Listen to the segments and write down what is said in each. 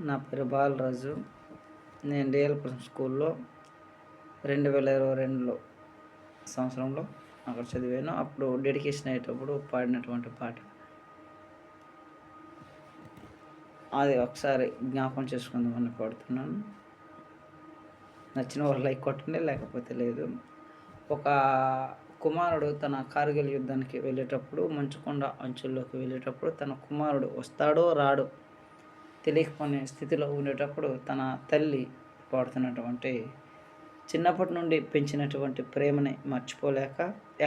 నా పేరు బాలరాజు. నేను డిఎల్పురం స్కూల్లో 2022 సంవత్సరంలో అక్కడ చదివాను. అప్పుడు డెడికేషన్ అయ్యేటప్పుడు పాడినటువంటి పాట అది ఒకసారి జ్ఞాపకం చేసుకుందామని పాడుతున్నాను. నచ్చిన వాళ్ళు లైక్ కొట్టండి, లేకపోతే లేదు. ఒక కుమారుడు తన కార్గిల్ యుద్ధానికి వెళ్ళేటప్పుడు, మంచుకొండ అంచుల్లోకి వెళ్ళేటప్పుడు తన కుమారుడు వస్తాడో రాడో తెలియకపోయే స్థితిలో ఉండేటప్పుడు తన తల్లి పాడుతున్నటువంటి చిన్నప్పటి నుండి పెంచినటువంటి ప్రేమని మర్చిపోలేక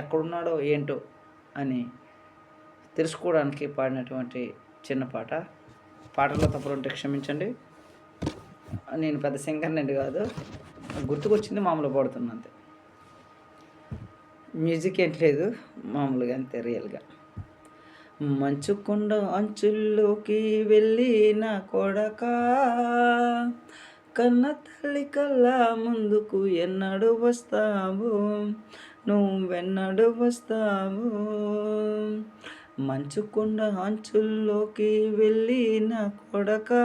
ఎక్కడున్నాడో ఏంటో అని తెలుసుకోవడానికి పాడినటువంటి చిన్న పాట. పాటలో తప్పులుంటే క్షమించండి. నేను పెద్ద సింగర్నండి కాదు, గుర్తుకొచ్చింది మామూలుగా పాడుతున్నా అంతే. మ్యూజిక్ ఏంటి లేదు, మామూలుగా అంతే రియల్గా. మంచుకొండ అంచుల్లోకి వెళ్ళి నా కొడకా, కన్న తల్లి కల్లా ముందుకు ఎన్నడు వస్తావు, నువ్వెన్నడు వస్తావు. మంచుకొండ అంచుల్లోకి వెళ్ళి నా కొడకా,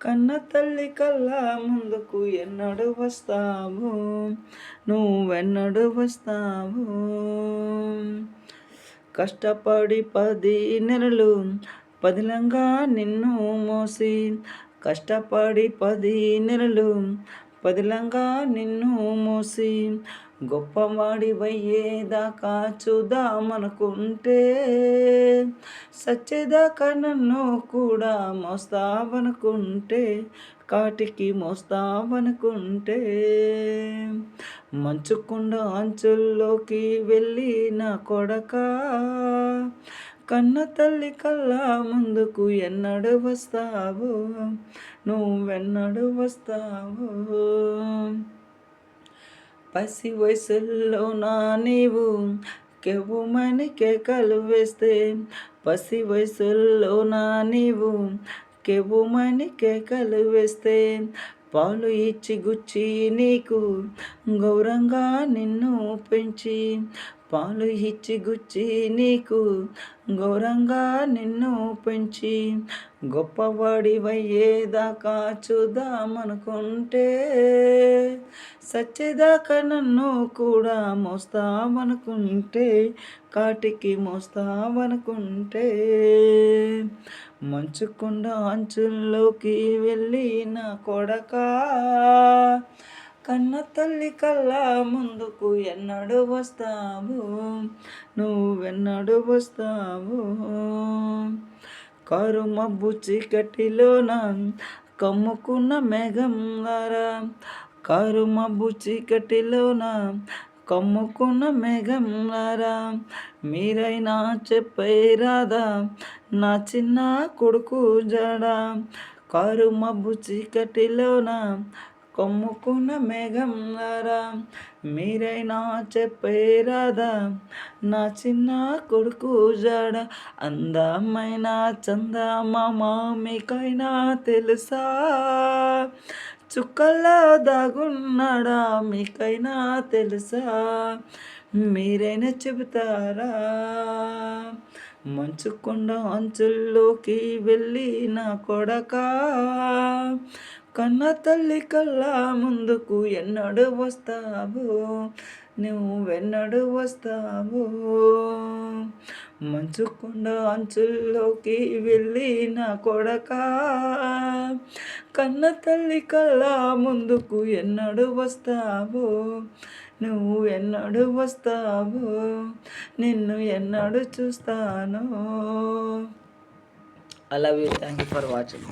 కన్న తల్లి కల్లా ముందుకు ఎన్నడు వస్తావు, నువ్వెన్నడు వస్తావు. కష్టపడి 10 నెలలు పదిలంగా నిన్ను మోసి, కష్టపడి 10 నెలలు పదిలంగా నిన్ను మోసి, గొప్పవాడివయ్యేదాకా చూద్దామనుకుంటే, సచ్చేదాకా నన్ను కూడా మోస్తావనుకుంటే, కాటికి మోస్తావనుకుంటే. మంచుకొండ అంచుల్లోకి వెళ్ళి నా కొడకా, కన్న తల్లి కల్లా ముందుకు ఎన్నడు వస్తావు, నువ్వెన్నడు వస్తావు. పసి వయసులో నా నీవు కెవ్వుమని కేకలు వేస్తే, పసి వయసులో నా నీవు కెవ్వుమని కేకలు వేస్తే, పాలు ఇచ్చి గుచ్చి నీకు గౌరంగా నిన్ను పెంచి, పాలు ఇచ్చి గుచ్చి నీకు గౌరంగా నిన్ను పెంచి, గొప్పవాడివయ్యేదాకా చూద్దామనుకుంటే, సచ్చేదాకా నన్ను కూడా మోస్తావనుకుంటే, కాటికి మోస్తావనుకుంటే. మంచుకొండ అంచుల్లోకి వెళ్ళి నా కొడకా, కన్న తల్లి కల్లా ముందుకు ఎన్నడు వస్తావు, నువ్వెన్నడు వస్తావు. కారు మబ్బు చీకటిలోన కమ్ముకున్న మేఘంలారా, కారు మబ్బు చీకటిలోన కమ్ముకున్న మేఘంలారా, మీరైనా చెప్పేరాదా నా చిన్న కొడుకు జాడా. కారు మబ్బు చీకటిలోన కమ్ముకున్న మేఘంలారా, మీరైనా చెప్పేరాదా నా చిన్న కొడుకు జాడ. అందమైన చందమామ మీకైనా తెలుసా, చుక్కల్లో దాగున్నాడా మీకైనా తెలుసా, మీరైనా చెబుతారా. మంచుకొండ అంచుల్లోకి వెళ్ళి నా కొడకా, కన్న తల్లి కల్లా ముందుకు ఎన్నడు వస్తావు, నువ్వెన్నడు వస్తావు. మంచుకొండ అంచుల్లోకి వెళ్ళి నా కొడకా, కన్న తల్లి కల్లా ముందుకు ఎన్నడు వస్తావు, నువ్వు ఎన్నడు వస్తావు, నిన్ను ఎన్నడు చూస్తాను. I love you. Thank you for watching.